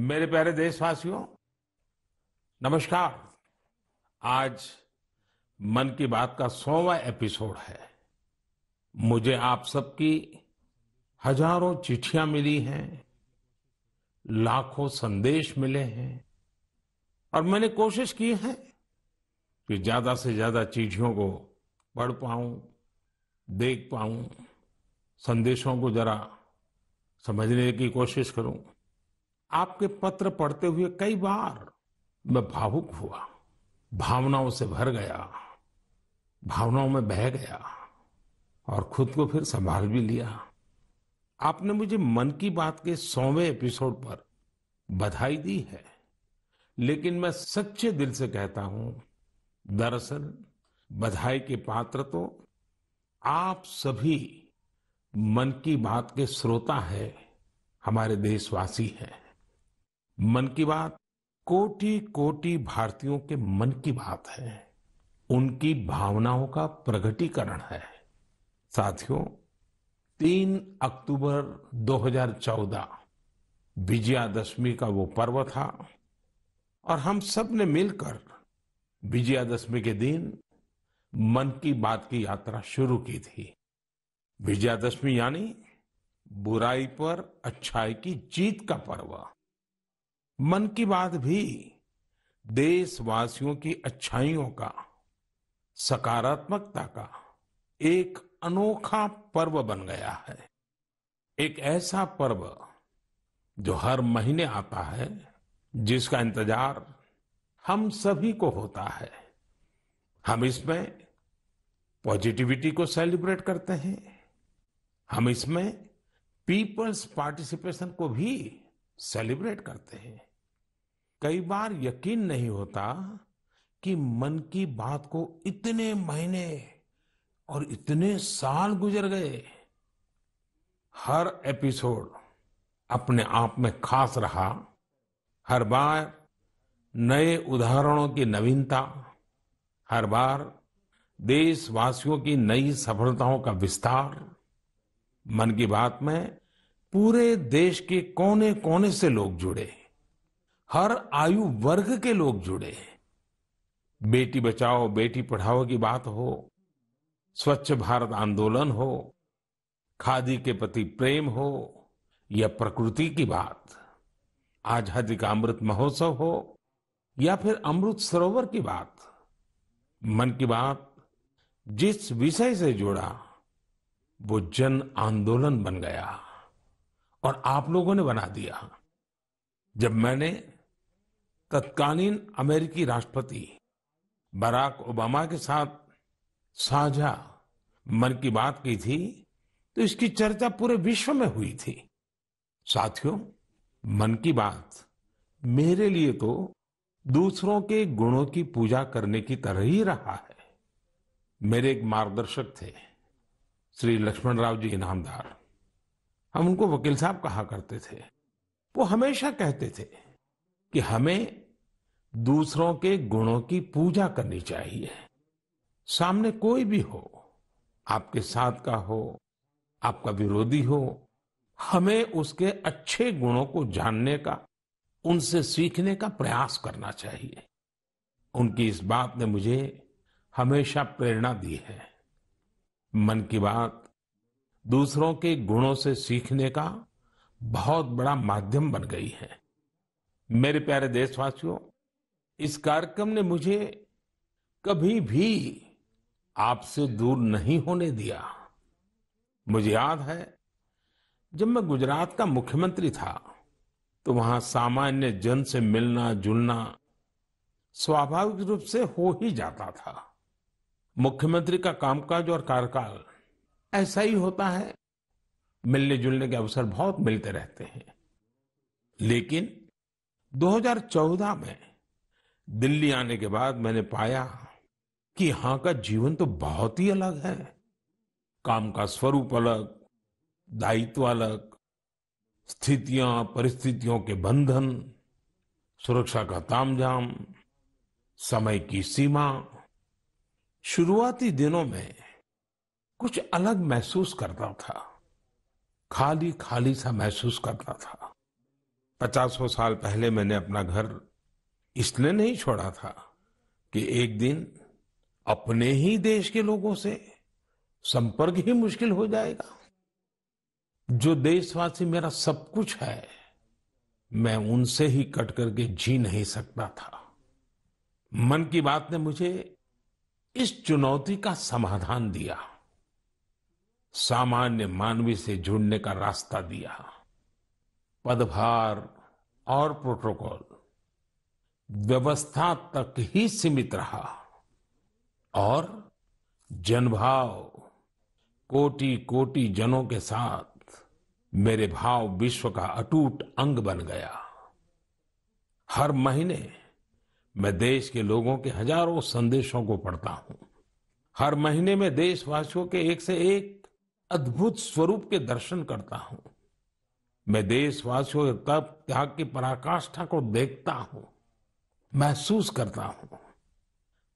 मेरे प्यारे देशवासियों, नमस्कार। आज मन की बात का 100वां एपिसोड है। मुझे आप सबकी हजारों चिट्ठियां मिली हैं, लाखों संदेश मिले हैं और मैंने कोशिश की है कि ज्यादा से ज्यादा चिट्ठियों को पढ़ पाऊं, देख पाऊं, संदेशों को जरा समझने की कोशिश करूं। आपके पत्र पढ़ते हुए कई बार मैं भावुक हुआ, भावनाओं से भर गया, भावनाओं में बह गया और खुद को फिर संभाल भी लिया। आपने मुझे मन की बात के 100वें एपिसोड पर बधाई दी है, लेकिन मैं सच्चे दिल से कहता हूं, दरअसल बधाई के पात्र तो आप सभी मन की बात के श्रोता है, हमारे देशवासी हैं। मन की बात कोटि कोटि भारतीयों के मन की बात है, उनकी भावनाओं का प्रकटीकरण है। साथियों, 3 अक्टूबर 2014 विजयादशमी का वो पर्व था और हम सब ने मिलकर विजयादशमी के दिन मन की बात की यात्रा शुरू की थी। विजयादशमी यानी बुराई पर अच्छाई की जीत का पर्व। मन की बात भी देशवासियों की अच्छाइयों का, सकारात्मकता का एक अनोखा पर्व बन गया है। एक ऐसा पर्व जो हर महीने आता है, जिसका इंतजार हम सभी को होता है। हम इसमें पॉजिटिविटी को सेलिब्रेट करते हैं, हम इसमें पीपल्स पार्टिसिपेशन को भी सेलिब्रेट करते हैं। कई बार यकीन नहीं होता कि मन की बात को इतने महीने और इतने साल गुजर गए। हर एपिसोड अपने आप में खास रहा। हर बार नए उदाहरणों की नवीनता, हर बार देशवासियों की नई सफलताओं का विस्तार। मन की बात में पूरे देश के कोने कोने से लोग जुड़े, हर आयु वर्ग के लोग जुड़े। बेटी बचाओ बेटी पढ़ाओ की बात हो, स्वच्छ भारत आंदोलन हो, खादी के प्रति प्रेम हो या प्रकृति की बात, आजादी का अमृत महोत्सव हो या फिर अमृत सरोवर की बात। मन की बात जिस विषय से जुड़ा वो जन आंदोलन बन गया और आप लोगों ने बना दिया। जब मैंने तत्कालीन अमेरिकी राष्ट्रपति बराक ओबामा के साथ साझा मन की बात की थी, तो इसकी चर्चा पूरे विश्व में हुई थी। साथियों, मन की बात मेरे लिए तो दूसरों के गुणों की पूजा करने की तरह ही रहा है। मेरे एक मार्गदर्शक थे, श्री लक्ष्मण राव जी इनामदार। हम उनको वकील साहब कहा करते थे। वो हमेशा कहते थे कि हमें दूसरों के गुणों की पूजा करनी चाहिए। सामने कोई भी हो, आपके साथ का हो, आपका विरोधी हो, हमें उसके अच्छे गुणों को जानने का, उनसे सीखने का प्रयास करना चाहिए। उनकी इस बात ने मुझे हमेशा प्रेरणा दी है। मन की बात दूसरों के गुणों से सीखने का बहुत बड़ा माध्यम बन गई है। मेरे प्यारे देशवासियों, इस कार्यक्रम ने मुझे कभी भी आपसे दूर नहीं होने दिया। मुझे याद है, जब मैं गुजरात का मुख्यमंत्री था तो वहां सामान्य जन से मिलना जुलना स्वाभाविक रूप से हो ही जाता था। मुख्यमंत्री का कामकाज और कार्यकाल ऐसा ही होता है, मिलने जुलने के अवसर बहुत मिलते रहते हैं। लेकिन 2014 में दिल्ली आने के बाद मैंने पाया कि यहां का जीवन तो बहुत ही अलग है। काम का स्वरूप अलग, दायित्व अलग, स्थितियां परिस्थितियों के बंधन, सुरक्षा का तामझाम, समय की सीमा। शुरुआती दिनों में कुछ अलग महसूस करता था, खाली खाली सा महसूस करता था। 50 साल पहले मैंने अपना घर इसलिए नहीं छोड़ा था कि एक दिन अपने ही देश के लोगों से संपर्क ही मुश्किल हो जाएगा। जो देशवासी मेरा सब कुछ है, मैं उनसे ही कट करके जी नहीं सकता था। मन की बात ने मुझे इस चुनौती का समाधान दिया, सामान्य मानवी से जुड़ने का रास्ता दिया। पदभार और प्रोटोकॉल व्यवस्था तक ही सीमित रहा और जनभाव कोटि कोटि जनों के साथ मेरे भाव विश्व का अटूट अंग बन गया। हर महीने मैं देश के लोगों के हजारों संदेशों को पढ़ता हूं। हर महीने में देशवासियों के एक से एक अद्भुत स्वरूप के दर्शन करता हूं। मैं देशवासियों के तप त्याग की पराकाष्ठा को देखता हूं, महसूस करता हूं।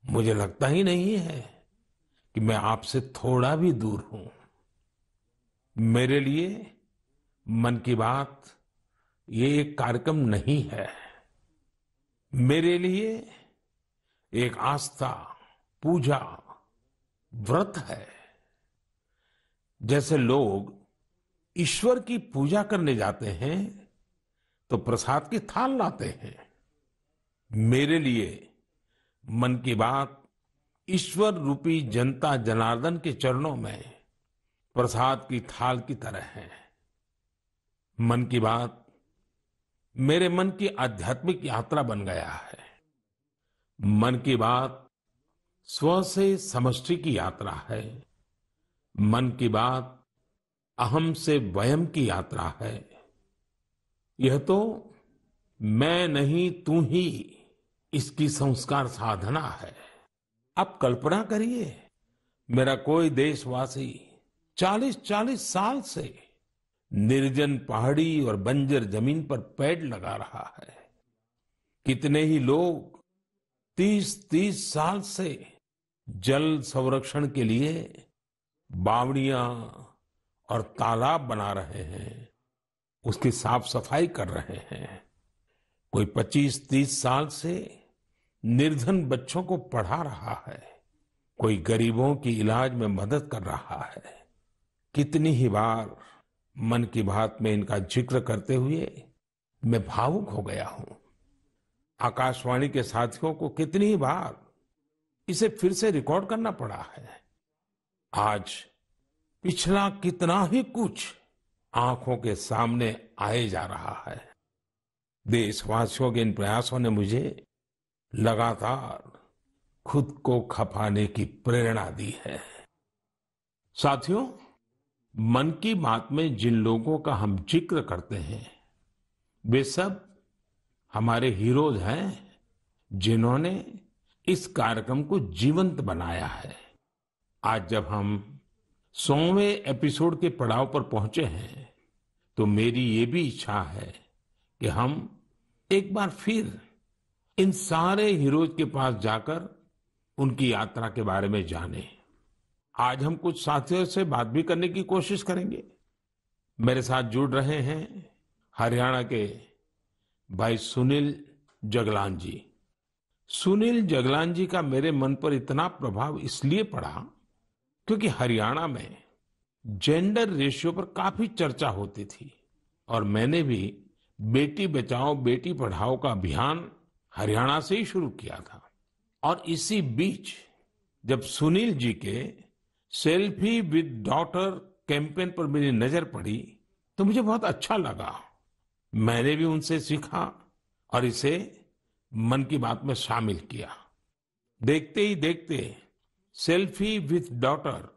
मुझे लगता ही नहीं है कि मैं आपसे थोड़ा भी दूर हूं। मेरे लिए मन की बात ये एक कार्यक्रम नहीं है। मेरे लिए एक आस्था, पूजा, व्रत है। जैसे लोग ईश्वर की पूजा करने जाते हैं तो प्रसाद की थाल लाते हैं, मेरे लिए मन की बात ईश्वर रूपी जनता जनार्दन के चरणों में प्रसाद की थाल की तरह है। मन की बात मेरे मन की आध्यात्मिक यात्रा बन गया है। मन की बात स्व से समष्टि की यात्रा है। मन की बात अहम से वयम की यात्रा है। यह तो मैं नहीं तू ही इसकी संस्कार साधना है। आप कल्पना करिए, मेरा कोई देशवासी 40-40 साल से निर्जन पहाड़ी और बंजर जमीन पर पेड़ लगा रहा है। कितने ही लोग 30-30 साल से जल संरक्षण के लिए बावड़ियां और तालाब बना रहे हैं, उसकी साफ सफाई कर रहे हैं। कोई 25-30 साल से निर्धन बच्चों को पढ़ा रहा है, कोई गरीबों की इलाज में मदद कर रहा है। कितनी ही बार मन की बात में इनका जिक्र करते हुए मैं भावुक हो गया हूं। आकाशवाणी के साथियों को कितनी ही बार इसे फिर से रिकॉर्ड करना पड़ा है। आज पिछला कितना ही कुछ आंखों के सामने आए जा रहा है। देशवासियों के इन प्रयासों ने मुझे लगातार खुद को खपाने की प्रेरणा दी है। साथियों, मन की बात में जिन लोगों का हम जिक्र करते हैं, वे सब हमारे हीरोज हैं, जिन्होंने इस कार्यक्रम को जीवंत बनाया है। आज जब हम 100वें एपिसोड के पड़ाव पर पहुंचे हैं, तो मेरी ये भी इच्छा है कि हम एक बार फिर इन सारे हीरोज के पास जाकर उनकी यात्रा के बारे में जानें। आज हम कुछ साथियों से बात भी करने की कोशिश करेंगे। मेरे साथ जुड़ रहे हैं हरियाणा के भाई सुनील जगलान जी। सुनील जगलान जी का मेरे मन पर इतना प्रभाव इसलिए पड़ा क्योंकि हरियाणा में जेंडर रेशियो पर काफी चर्चा होती थी और मैंने भी बेटी बचाओ बेटी पढ़ाओ का अभियान हरियाणा से ही शुरू किया था। और इसी बीच जब सुनील जी के सेल्फी विद डॉटर कैंपेन पर मेरी नजर पड़ी तो मुझे बहुत अच्छा लगा। मैंने भी उनसे सीखा और इसे मन की बात में शामिल किया। देखते ही देखते सेल्फी विद डॉटर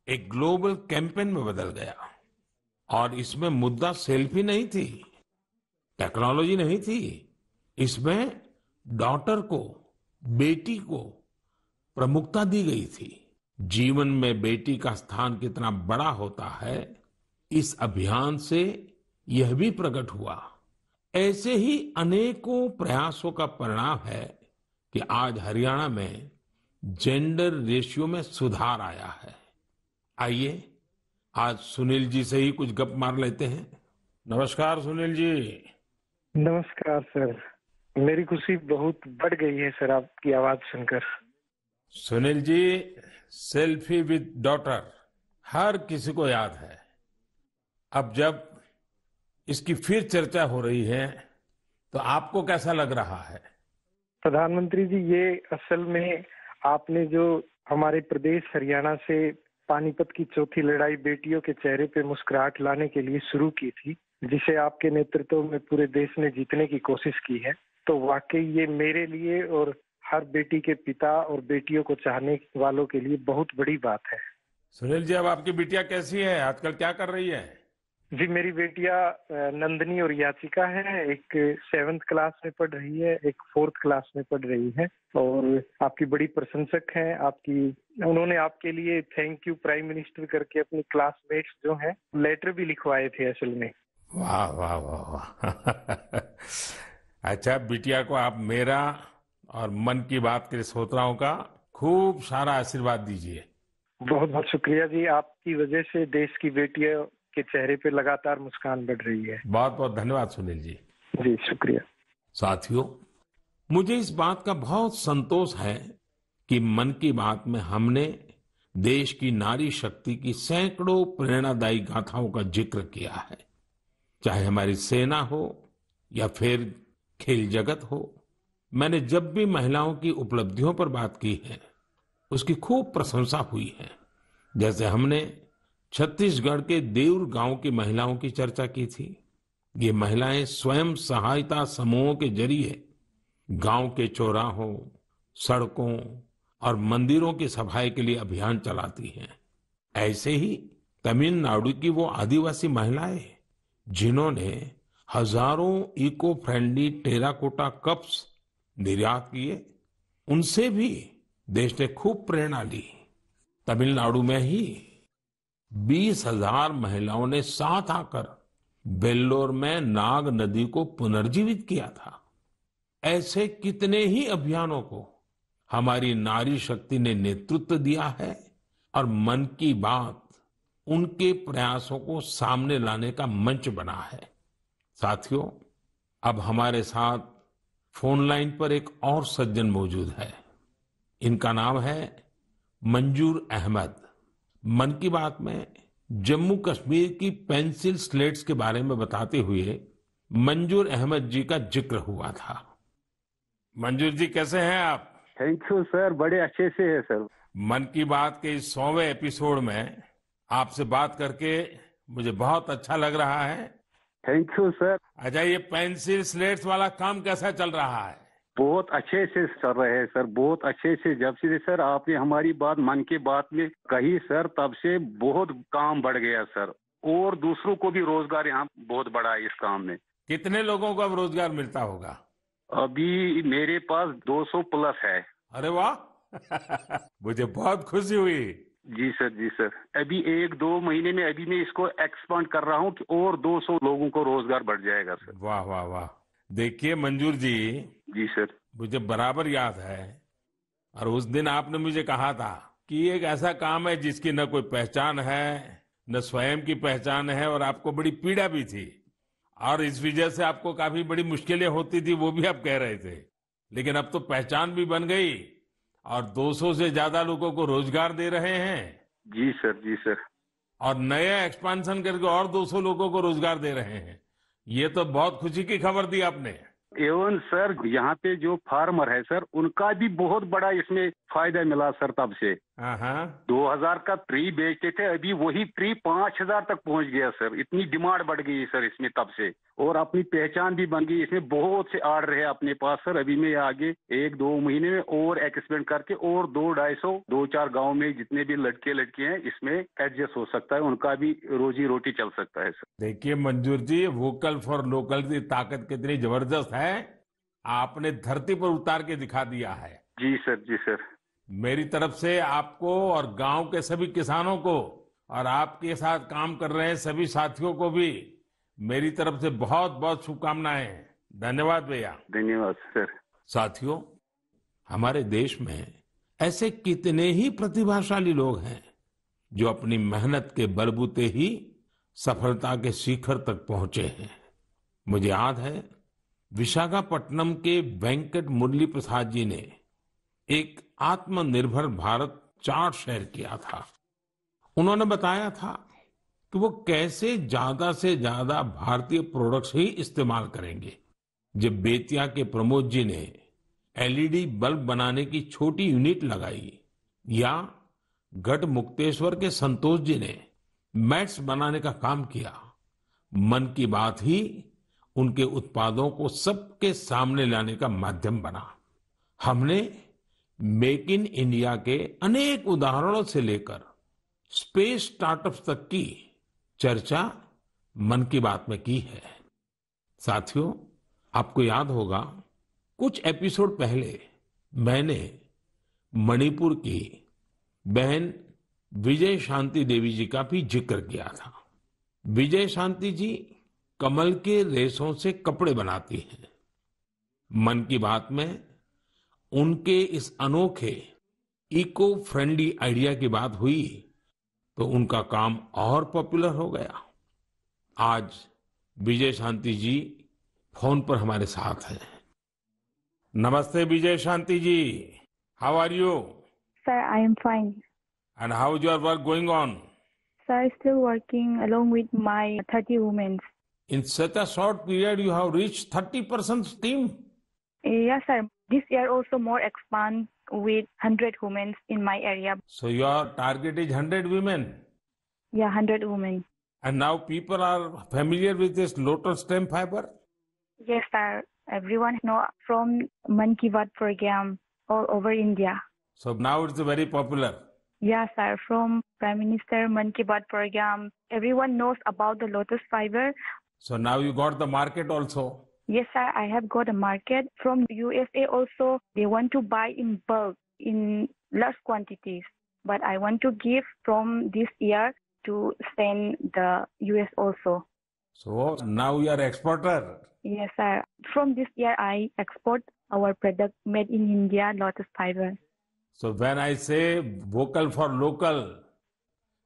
एक ग्लोबल कैंपेन में बदल गया और इसमें मुद्दा सेल्फी नहीं थी, टेक्नोलॉजी नहीं थी, इसमें डॉटर को, बेटी को प्रमुखता दी गई थी। जीवन में बेटी का स्थान कितना बड़ा होता है, इस अभियान से यह भी प्रकट हुआ। ऐसे ही अनेकों प्रयासों का परिणाम है कि आज हरियाणा में जेंडर रेशियो में सुधार आया है। आइए आज सुनील जी से ही कुछ गप मार लेते हैं। नमस्कार सुनील जी। नमस्कार सर। मेरी खुशी बहुत बढ़ गई है सर आपकी आवाज सुनकर। Sunil ji, selfie with daughter हर किसी को याद है। अब जब इसकी फिर चर्चा हो रही है तो आपको कैसा लग रहा है? प्रधानमंत्री जी, ये असल में आपने जो हमारे प्रदेश हरियाणा से पानीपत की चौथी लड़ाई बेटियों के चेहरे पे मुस्कुराहट लाने के लिए शुरू की थी, जिसे आपके नेतृत्व में पूरे देश ने जीतने की कोशिश की है, तो वाकई ये मेरे लिए और हर बेटी के पिता और बेटियों को चाहने वालों के लिए बहुत बड़ी बात है। सुनील जी, अब आपकी बिटिया कैसी है? आजकल क्या कर रही है? जी, मेरी बेटियां नंदनी और याचिका है। एक 7th क्लास में पढ़ रही है, एक 4th क्लास में पढ़ रही है और आपकी बड़ी प्रशंसक हैं। उन्होंने आपके लिए थैंक यू प्राइम मिनिस्टर करके अपनी क्लासमेट्स जो हैं लेटर भी लिखवाए थे असल में। वाह वाह वाह वाह। अच्छा, बिटिया को आप मेरा और मन की बात के श्रोताओं का खूब सारा आशीर्वाद दीजिए। बहुत बहुत शुक्रिया जी, आपकी वजह से देश की बेटियों के चेहरे पे लगातार मुस्कान बढ़ रही है। बहुत बहुत धन्यवाद सुनील जी। जी शुक्रिया। साथियों, मुझे इस बात का बहुत संतोष है कि मन की बात में हमने देश की नारी शक्ति की सैकड़ों प्रेरणादायी गाथाओं का जिक्र किया है। चाहे हमारी सेना हो या फिर खेल जगत हो, मैंने जब भी महिलाओं की उपलब्धियों पर बात की है उसकी खूब प्रशंसा हुई है। जैसे हमने छत्तीसगढ़ के देउर गांव की महिलाओं की चर्चा की थी। ये महिलाएं स्वयं सहायता समूहों के जरिए गांव के चौराहों, सड़कों और मंदिरों की सफाई के लिए अभियान चलाती हैं। ऐसे ही तमिलनाडु की वो आदिवासी महिलाएं जिन्होंने हजारों इको फ्रेंडली टेराकोटा कप्स निर्यात किए, उनसे भी देश ने खूब प्रेरणा ली। तमिलनाडु में ही 20,000 महिलाओं ने साथ आकर वेल्लोर में नाग नदी को पुनर्जीवित किया था। ऐसे कितने ही अभियानों को हमारी नारी शक्ति ने नेतृत्व दिया है और मन की बात उनके प्रयासों को सामने लाने का मंच बना है। साथियों, अब हमारे साथ फोन लाइन पर एक और सज्जन मौजूद है। इनका नाम है मंजूर अहमद। मन की बात में जम्मू कश्मीर की पेंसिल स्लेट्स के बारे में बताते हुए मंजूर अहमद जी का जिक्र हुआ था। मंजूर जी, कैसे हैं आप? थैंक यू सर, बड़े अच्छे से है सर। मन की बात के इस 100वें एपिसोड में आपसे बात करके मुझे बहुत अच्छा लग रहा है। Thank you sir. अच्छा, ये पेंसिल स्लेट्स वाला काम कैसा चल रहा है? बहुत अच्छे से चल रहे हैं सर, बहुत अच्छे से। जब से सर आपने हमारी बात मन की बात में कही सर, तब से बहुत काम बढ़ गया सर, और दूसरों को भी रोजगार यहाँ बहुत बड़ा है इस काम में। कितने लोगों को अब रोजगार मिलता होगा? अभी मेरे पास 200 प्लस है। अरे वाह। मुझे बहुत खुशी हुई। जी सर, जी सर। अभी 1-2 महीने में अभी मैं इसको एक्सपांड कर रहा हूँ कि और 200 लोगों को रोजगार बढ़ जाएगा सर। वाह वाह वाह। देखिए मंजूर जी, जी सर। मुझे बराबर याद है, और उस दिन आपने मुझे कहा था कि ये एक ऐसा काम है जिसकी न कोई पहचान है, न स्वयं की पहचान है, और आपको बड़ी पीड़ा भी थी और इस वजह से आपको काफी बड़ी मुश्किलें होती थी, वो भी आप कह रहे थे। लेकिन अब तो पहचान भी बन गई और 200 से ज्यादा लोगों को रोजगार दे रहे हैं। जी सर, जी सर। और नया एक्सपांशन करके और 200 लोगों को रोजगार दे रहे हैं। ये तो बहुत खुशी की खबर दी आपने। एवं सर, यहाँ पे जो फार्मर है सर, उनका भी बहुत बड़ा इसमें फायदा मिला सर। तब से 2000 का ट्री बेचते थे, अभी वही ट्री 5000 तक पहुंच गया सर। इतनी डिमांड बढ़ गई सर इसमें तब से, और अपनी पहचान भी बन गई। इसमें बहुत से आर्डर है अपने पास सर। अभी मैं आगे 1-2 महीने में और एक्सपेंड करके और 200-250 2-4 गाँव में जितने भी लड़के लड़की हैं इसमें एडजस्ट हो सकता है, उनका भी रोजी रोटी चल सकता है सर। देखिए मंजूर जी, वोकल फॉर लोकल की ताकत कितनी जबरदस्त है, आपने धरती पर उतार के दिखा दिया है। जी सर, जी सर। मेरी तरफ से आपको और गांव के सभी किसानों को और आपके साथ काम कर रहे हैं सभी साथियों को भी मेरी तरफ से बहुत बहुत शुभकामनाएं। धन्यवाद भैया। धन्यवाद सर। साथियों, हमारे देश में ऐसे कितने ही प्रतिभाशाली लोग हैं जो अपनी मेहनत के बलबूते ही सफलता के शिखर तक पहुंचे हैं। मुझे याद है विशाखापट्टनम के वेंकट मुरली प्रसाद जी ने एक आत्मनिर्भर भारत चार्ट शेयर किया था। उन्होंने बताया था कि वो कैसे ज्यादा से ज्यादा भारतीय प्रोडक्ट्स ही इस्तेमाल करेंगे। जब बेतिया के प्रमोद जी ने एलईडी बल्ब बनाने की छोटी यूनिट लगाई, या गढ़ मुक्तेश्वर के संतोष जी ने मैट्स बनाने का काम किया, मन की बात ही उनके उत्पादों को सबके सामने लाने का माध्यम बना। हमने मेक इन इंडिया के अनेक उदाहरणों से लेकर स्पेस स्टार्टअप्स तक की चर्चा मन की बात में की है। साथियों, आपको याद होगा, कुछ एपिसोड पहले मैंने मणिपुर की बहन विजय शांति देवी जी का भी जिक्र किया था। विजय शांति जी कमल के रेशों से कपड़े बनाती हैं। मन की बात में उनके इस अनोखे इको फ्रेंडली आइडिया की बात हुई तो उनका काम और पॉपुलर हो गया। आज विजय शांति जी फोन पर हमारे साथ हैं। नमस्ते Vijay Shanti ji, how are you? Sir, I am fine. And how is your work going on? Sir, still working along with my 30 women. In such a short period, you have reached 30% team. Yes, sir. This year also more expand with 100 women in my area. So your target is 100 women. Yeah, 100 women. And now people are familiar with this lotus stem fiber? Yes, sir. Everyone know from Man Ki Baat program all over India. So now it's very popular. Yes, sir. From Prime Minister Man Ki Baat program, everyone knows about the lotus fiber. So now you got the market also. Yes, sir. I have got a market from USA also. They want to buy in bulk, in large quantities. But I want to give from this year to send the US also. So now you are exporter. Yes, sir. From this year, I export our product made in India, lotus fiber. So when I say vocal for local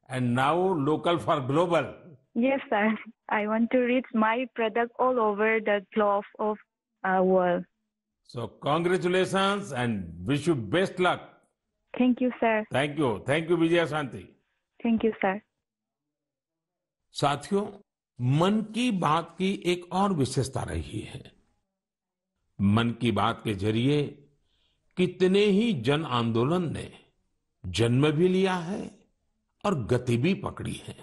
and now local for global. Yes, sir. I want to reach my product all over the globe of world. So congratulations and wish you best luck. Thank you, sir. Thank you. Thank you, Vijaya Shanti. Thank you, sir. साथियों, मन की बात की एक और विशेषता रही है। मन की बात के जरिए कितने ही जन आंदोलन ने जन्म भी लिया है और गति भी पकड़ी है।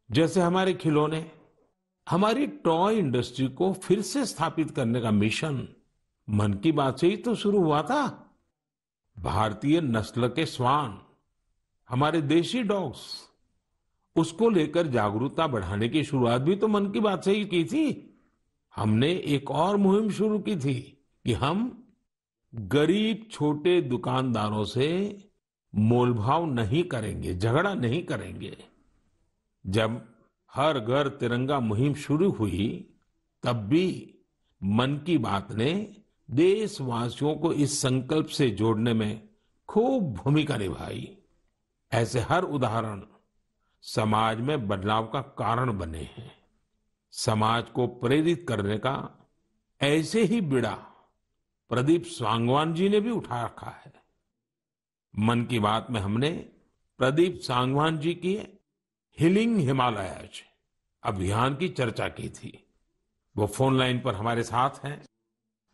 जैसे हमारे खिलौने, हमारी टॉय इंडस्ट्री को फिर से स्थापित करने का मिशन मन की बात से ही तो शुरू हुआ था। भारतीय नस्ल के श्वान, हमारे देशी डॉग्स, उसको लेकर जागरूकता बढ़ाने की शुरुआत भी तो मन की बात से ही की थी। हमने एक और मुहिम शुरू की थी कि हम गरीब छोटे दुकानदारों से मोलभाव नहीं करेंगे, झगड़ा नहीं करेंगे। जब हर घर तिरंगा मुहिम शुरू हुई, तब भी मन की बात ने देशवासियों को इस संकल्प से जोड़ने में खूब भूमिका निभाई। ऐसे हर उदाहरण समाज में बदलाव का कारण बने हैं। समाज को प्रेरित करने का ऐसे ही बीड़ा प्रदीप सांगवान जी ने भी उठा रखा है। मन की बात में हमने प्रदीप सांगवान जी की हीलिंग हिमालयज अभियान की चर्चा की थी। वो फोन लाइन पर हमारे साथ हैं।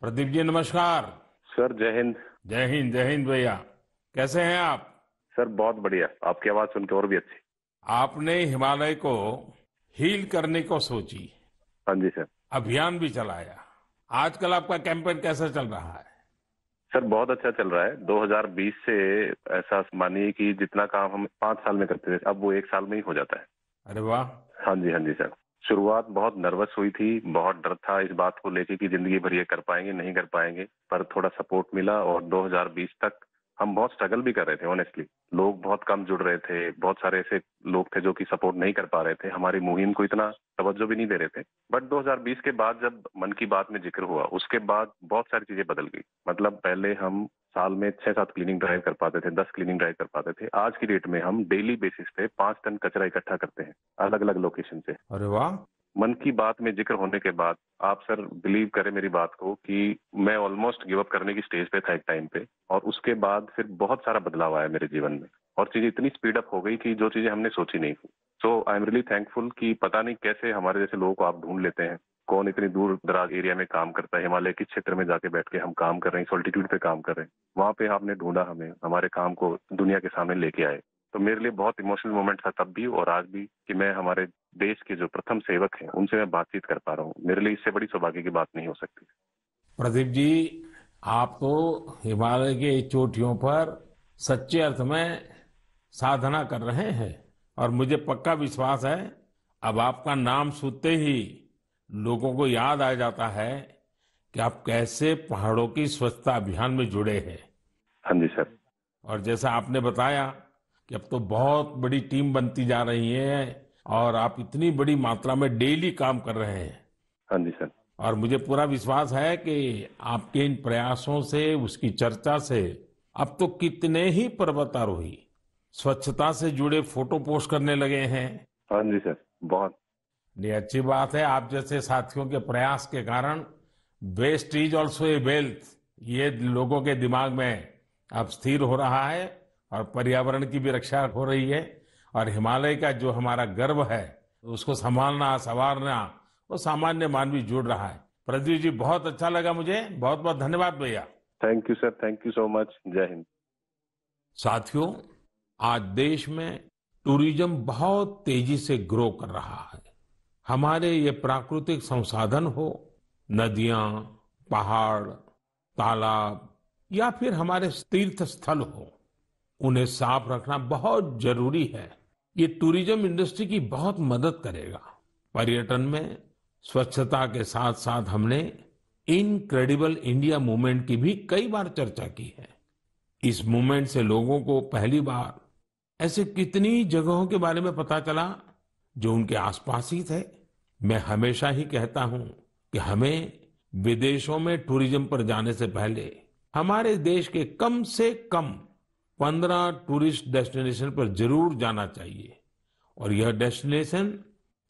प्रदीप जी नमस्कार। सर जय हिंद। जय हिंद, जय हिंद भैया। कैसे हैं आप? सर बहुत बढ़िया, आपकी आवाज सुन के और भी अच्छी। आपने हिमालय को हील करने को सोची। हाँ जी सर। अभियान भी चलाया। आजकल आपका कैंपेन कैसा चल रहा है? सर बहुत अच्छा चल रहा है। 2020 से ऐसा मानिए कि जितना काम हम 5 साल में करते थे, अब वो 1 साल में ही हो जाता है। अरे वाह। हाँ जी सर। शुरुआत बहुत नर्वस हुई थी, बहुत डर था इस बात को लेके कि जिंदगी भर ये कर पाएंगे नहीं कर पाएंगे, पर थोड़ा सपोर्ट मिला और 2020 तक हम बहुत स्ट्रगल भी कर रहे थे। ऑनेस्टली लोग बहुत कम जुड़ रहे थे, बहुत सारे ऐसे लोग थे जो कि सपोर्ट नहीं कर पा रहे थे, हमारी मुहिम को इतना तवज्जो भी नहीं दे रहे थे। बट 2020 के बाद जब मन की बात में जिक्र हुआ, उसके बाद बहुत सारी चीजें बदल गई। मतलब पहले हम साल में 6-7 क्लीनिंग ड्राइव कर पाते थे, 10 क्लीनिंग ड्राइव कर पाते थे। आज की डेट में हम डेली बेसिस पे 5 टन कचरा इकट्ठा करते हैं अलग अलग लोकेशन से। अरे वाह। मन की बात में जिक्र होने के बाद आप सर बिलीव करें मेरी बात को कि मैं ऑलमोस्ट गिव अप करने की स्टेज पे था एक टाइम पे, और उसके बाद फिर बहुत सारा बदलाव आया मेरे जीवन में और चीजें इतनी स्पीड अप हो गई कि जो चीजें हमने सोची नहीं थी। सो आई एम रियली थैंकफुल कि पता नहीं कैसे हमारे जैसे लोगों को आप ढूंढ लेते हैं, कौन इतनी दूर दराज एरिया में काम करता है, हिमालय के क्षेत्र में जाके बैठ के हम काम कर रहे हैं, सॉल्टिट्यूड पे काम कर रहे हैं, वहां पे आपने ढूंढा हमें, हमारे काम को दुनिया के सामने लेके आए। तो मेरे लिए बहुत इमोशनल मोमेंट था तब भी और आज भी कि मैं हमारे देश के जो प्रथम सेवक हैं उनसे मैं बातचीत कर पा रहा हूँ। मेरे लिए इससे बड़ी सौभाग्य की बात नहीं हो सकती। प्रदीप जी, आप तो हिमालय के चोटियों पर सच्चे अर्थ में साधना कर रहे हैं और मुझे पक्का विश्वास है अब आपका नाम सुनते ही लोगों को याद आ जाता है कि आप कैसे पहाड़ों की स्वच्छता अभियान में जुड़े हैं। हाँ जी सर। और जैसा आपने बताया कि अब तो बहुत बड़ी टीम बनती जा रही है और आप इतनी बड़ी मात्रा में डेली काम कर रहे हैं। हाँ जी सर। और मुझे पूरा विश्वास है कि आपके इन प्रयासों से, उसकी चर्चा से अब तो कितने ही पर्वतारोही स्वच्छता से जुड़े फोटो पोस्ट करने लगे हैं। हाँ जी सर, बहुत। ये अच्छी बात है। आप जैसे साथियों के प्रयास के कारण waste is also a wealth, ये लोगों के दिमाग में अब स्थिर हो रहा है और पर्यावरण की भी रक्षा हो रही है और हिमालय का जो हमारा गर्व है उसको संभालना, संवारना वो सामान्य मानवी जुड़ रहा है। प्रदीप जी, बहुत अच्छा लगा मुझे। बहुत बहुत धन्यवाद भैया। Thank you sir, thank you so much. जय हिंद। साथियों, आज देश में टूरिज्म बहुत तेजी से ग्रो कर रहा है। हमारे ये प्राकृतिक संसाधन हो, नदियां, पहाड़, तालाब या फिर हमारे तीर्थ स्थल हो, उन्हें साफ रखना बहुत जरूरी है। ये टूरिज्म इंडस्ट्री की बहुत मदद करेगा। पर्यटन में स्वच्छता के साथ साथ हमने इनक्रेडिबल इंडिया मूवमेंट की भी कई बार चर्चा की है। इस मूवमेंट से लोगों को पहली बार ऐसे कितनी जगहों के बारे में पता चला जो उनके आसपास ही थे। मैं हमेशा ही कहता हूं कि हमें विदेशों में टूरिज्म पर जाने से पहले हमारे देश के कम से कम 15 टूरिस्ट डेस्टिनेशन पर जरूर जाना चाहिए। और यह डेस्टिनेशन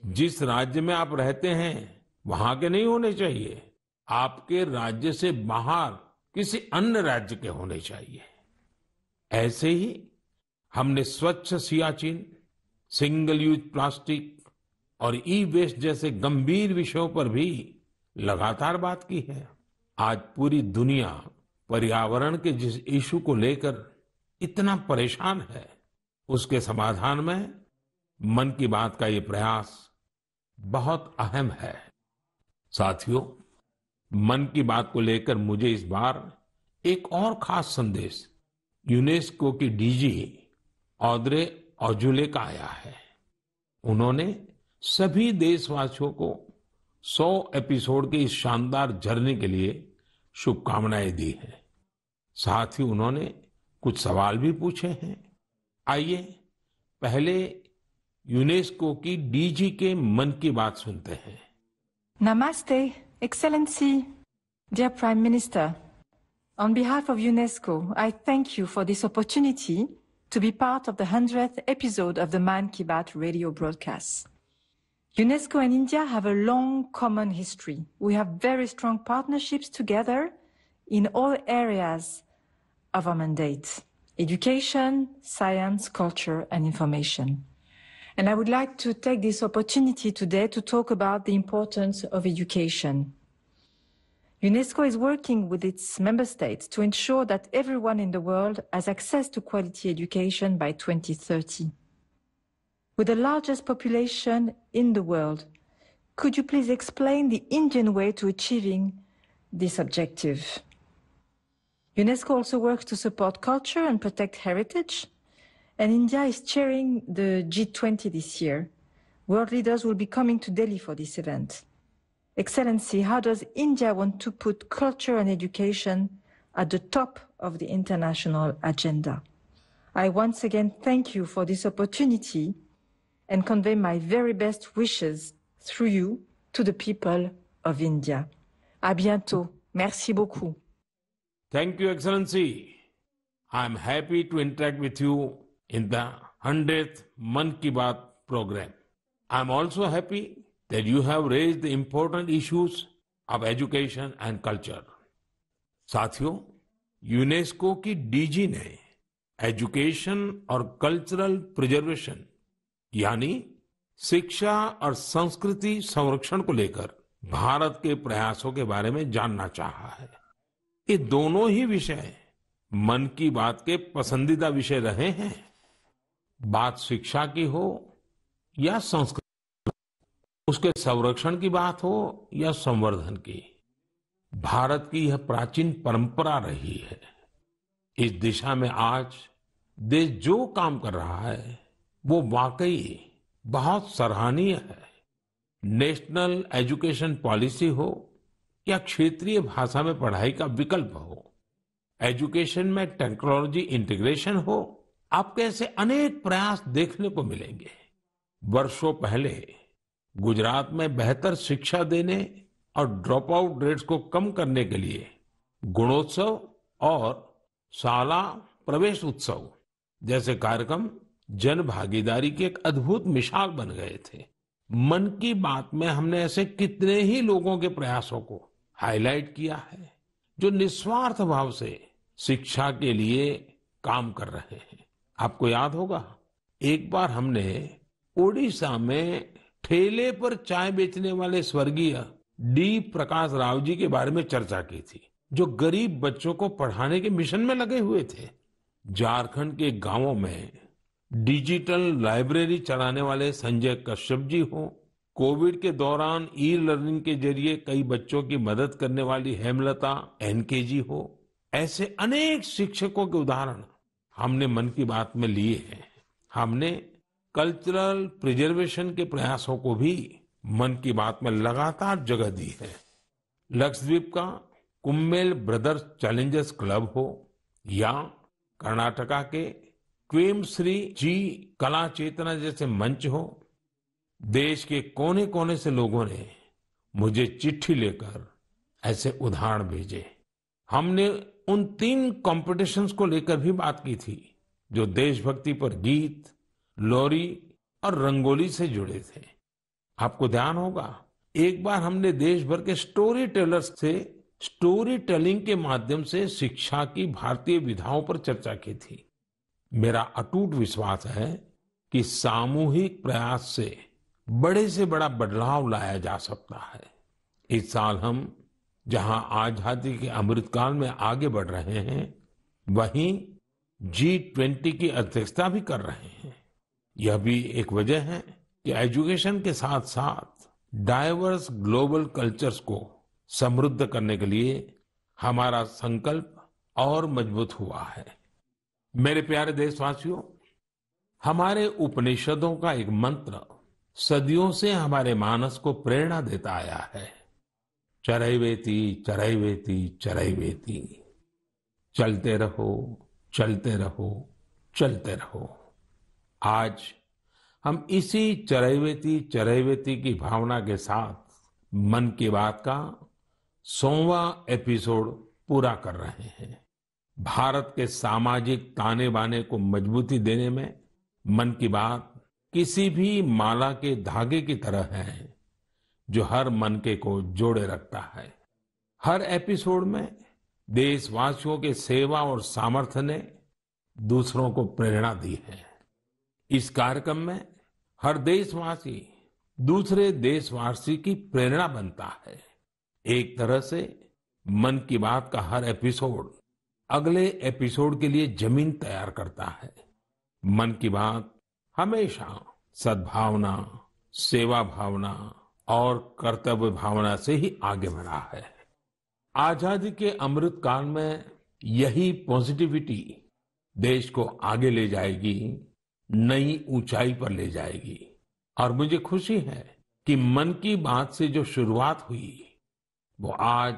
जिस राज्य में आप रहते हैं वहां के नहीं होने चाहिए, आपके राज्य से बाहर किसी अन्य राज्य के होने चाहिए। ऐसे ही हमने स्वच्छ सियाचिन, सिंगल यूज प्लास्टिक और ई वेस्ट जैसे गंभीर विषयों पर भी लगातार बात की है। आज पूरी दुनिया पर्यावरण के जिस इशू को लेकर इतना परेशान है, उसके समाधान में मन की बात का ये प्रयास बहुत अहम है। साथियों, मन की बात को लेकर मुझे इस बार एक और खास संदेश यूनेस्को की डीजी ऑद्रे ऑजुले का आया है। उन्होंने सभी देशवासियों को 100 एपिसोड के इस शानदार जर्नी के लिए शुभकामनाएं दी हैं। साथ ही उन्होंने कुछ सवाल भी पूछे हैं। आइए पहले यूनेस्को की डीजी के मन की बात सुनते हैं। Namaste, Excellency, dear Prime Minister. On behalf of UNESCO, I thank you for this opportunity to be part of the 100th episode of the Man Ki Baat radio broadcast. UNESCO and India have a long common history. We have very strong partnerships together in all areas of our mandate: education, science, culture, and information. And I would like to take this opportunity today to talk about the importance of education. UNESCO is working with its member states to ensure that everyone in the world has access to quality education by 2030. With the largest population in the world, could you please explain the Indian way to achieving this objective? UNESCO also works to support culture and protect heritage, and India is chairing the G20 this year. World leaders will be coming to Delhi for this event. Excellency, how does India want to put culture and education at the top of the international agenda? I once again thank you for this opportunity and convey my very best wishes through you to the people of India. À bientôt. Merci beaucoup. Thank you, Excellency. I'm happy to interact with you in the 100th Man Ki Baat program. I'm also happy that you have raised the important issues of education and culture. साथियों, UNESCO की DG ने education और cultural preservation यानी शिक्षा और संस्कृति संरक्षण को लेकर भारत के प्रयासों के बारे में जानना चाहा है। ये दोनों ही विषय मन की बात के पसंदीदा विषय रहे हैं। बात शिक्षा की हो या संस्कृति, उसके संरक्षण की बात हो या संवर्धन की, भारत की यह प्राचीन परंपरा रही है। इस दिशा में आज देश जो काम कर रहा है वो वाकई बहुत सराहनीय है। नेशनल एजुकेशन पॉलिसी हो या क्षेत्रीय भाषा में पढ़ाई का विकल्प हो, एजुकेशन में टेक्नोलॉजी इंटीग्रेशन हो, आपके ऐसे अनेक प्रयास देखने को मिलेंगे। वर्षों पहले गुजरात में बेहतर शिक्षा देने और ड्रॉप आउट रेट्स को कम करने के लिए गुणोत्सव और शाला प्रवेश उत्सव जैसे कार्यक्रम जन भागीदारी की एक अद्भुत मिसाल बन गए थे। मन की बात में हमने ऐसे कितने ही लोगों के प्रयासों को हाईलाइट किया है जो निस्वार्थ भाव से शिक्षा के लिए काम कर रहे हैं। आपको याद होगा, एक बार हमने ओडिशा में ठेले पर चाय बेचने वाले स्वर्गीय डी प्रकाश राव जी के बारे में चर्चा की थी, जो गरीब बच्चों को पढ़ाने के मिशन में लगे हुए थे। झारखंड के गांवों में डिजिटल लाइब्रेरी चलाने वाले संजय कश्यप जी हो, कोविड के दौरान ई लर्निंग के जरिए कई बच्चों की मदद करने वाली हेमलता एनके जी हो, ऐसे अनेक शिक्षकों के उदाहरण हमने मन की बात में लिए हैं। हमने कल्चरल प्रिजर्वेशन के प्रयासों को भी मन की बात में लगातार जगह दी है। लक्षद्वीप का कुम्मेल ब्रदर्स चैलेंजर्स क्लब हो या कर्नाटका के क्वेमश्री जी कला चेतना जैसे मंच हो, देश के कोने कोने से लोगों ने मुझे चिट्ठी लेकर ऐसे उदाहरण भेजे। हमने उन 3 कॉम्पिटिशन्स को लेकर भी बात की थी जो देशभक्ति पर गीत, लोरी और रंगोली से जुड़े थे। आपको ध्यान होगा, एक बार हमने देश भर के स्टोरी टेलर्स से स्टोरी टेलिंग के माध्यम से शिक्षा की भारतीय विधाओं पर चर्चा की थी। मेरा अटूट विश्वास है कि सामूहिक प्रयास से बड़ा बदलाव लाया जा सकता है। इस साल हम जहां आजादी के अमृतकाल में आगे बढ़ रहे हैं, वहीं G20 की अध्यक्षता भी कर रहे हैं। यह भी एक वजह है कि एजुकेशन के साथ साथ डाइवर्स ग्लोबल कल्चर्स को समृद्ध करने के लिए हमारा संकल्प और मजबूत हुआ है। मेरे प्यारे देशवासियों, हमारे उपनिषदों का एक मंत्र सदियों से हमारे मानस को प्रेरणा देता आया है, चरैवेति चरैवेति चरैवेति, चलते रहो चलते रहो चलते रहो। आज हम इसी चरैवेति चरैवेति की भावना के साथ मन की बात का 100वां एपिसोड पूरा कर रहे हैं। भारत के सामाजिक ताने बाने को मजबूती देने में मन की बात किसी भी माला के धागे की तरह है जो हर मनके को जोड़े रखता है। हर एपिसोड में देशवासियों के सेवा और सामर्थ्य ने दूसरों को प्रेरणा दी है। इस कार्यक्रम में हर देशवासी दूसरे देशवासी की प्रेरणा बनता है। एक तरह से मन की बात का हर एपिसोड अगले एपिसोड के लिए जमीन तैयार करता है। मन की बात हमेशा सद्भावना, सेवा भावना और कर्तव्य भावना से ही आगे बढ़ा है। आजादी के अमृत काल में यही पॉजिटिविटी देश को आगे ले जाएगी, नई ऊंचाई पर ले जाएगी। और मुझे खुशी है कि मन की बात से जो शुरुआत हुई वो आज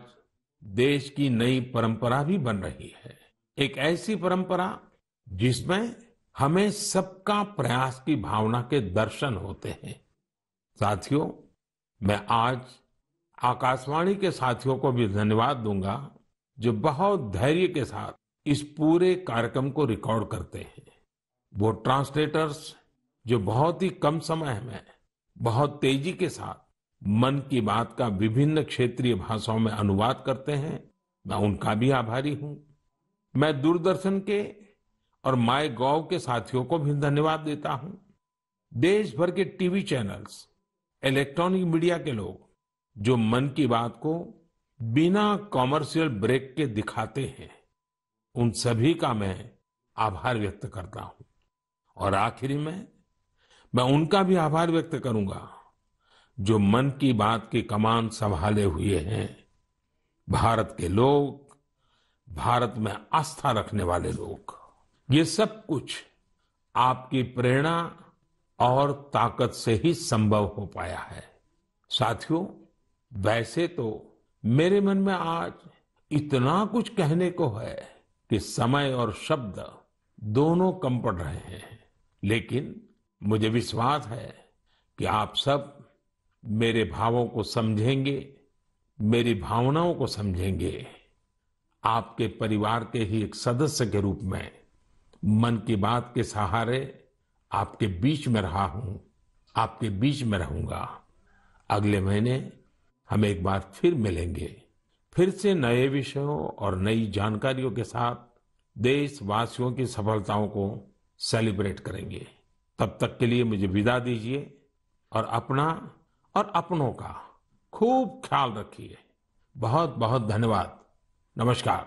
देश की नई परंपरा भी बन रही है। एक ऐसी परंपरा जिसमें हमें सबका प्रयास की भावना के दर्शन होते हैं। साथियों, मैं आज आकाशवाणी के साथियों को भी धन्यवाद दूंगा जो बहुत धैर्य के साथ इस पूरे कार्यक्रम को रिकॉर्ड करते हैं। वो ट्रांसलेटर्स जो बहुत ही कम समय में बहुत तेजी के साथ मन की बात का विभिन्न क्षेत्रीय भाषाओं में अनुवाद करते हैं, मैं उनका भी आभारी हूं। मैं दूरदर्शन के और माय गॉव के साथियों को भी धन्यवाद देता हूं। देश भर के टीवी चैनल्स, इलेक्ट्रॉनिक मीडिया के लोग जो मन की बात को बिना कॉमर्शियल ब्रेक के दिखाते हैं, उन सभी का मैं आभार व्यक्त करता हूं। और आखिरी में मैं उनका भी आभार व्यक्त करूंगा जो मन की बात की कमान संभाले हुए हैं, भारत के लोग, भारत में आस्था रखने वाले लोग। ये सब कुछ आपकी प्रेरणा और ताकत से ही संभव हो पाया है। साथियों, वैसे तो मेरे मन में आज इतना कुछ कहने को है कि समय और शब्द दोनों कम पड़ रहे हैं, लेकिन मुझे विश्वास है कि आप सब मेरे भावों को समझेंगे, मेरी भावनाओं को समझेंगे। आपके परिवार के ही एक सदस्य के रूप में मन की बात के सहारे आपके बीच में रहा हूं, आपके बीच में रहूंगा। अगले महीने हम एक बार फिर मिलेंगे, फिर से नए विषयों और नई जानकारियों के साथ देशवासियों की सफलताओं को सेलिब्रेट करेंगे। तब तक के लिए मुझे विदा दीजिए और अपना और अपनों का खूब ख्याल रखिए। बहुत बहुत धन्यवाद। नमस्कार।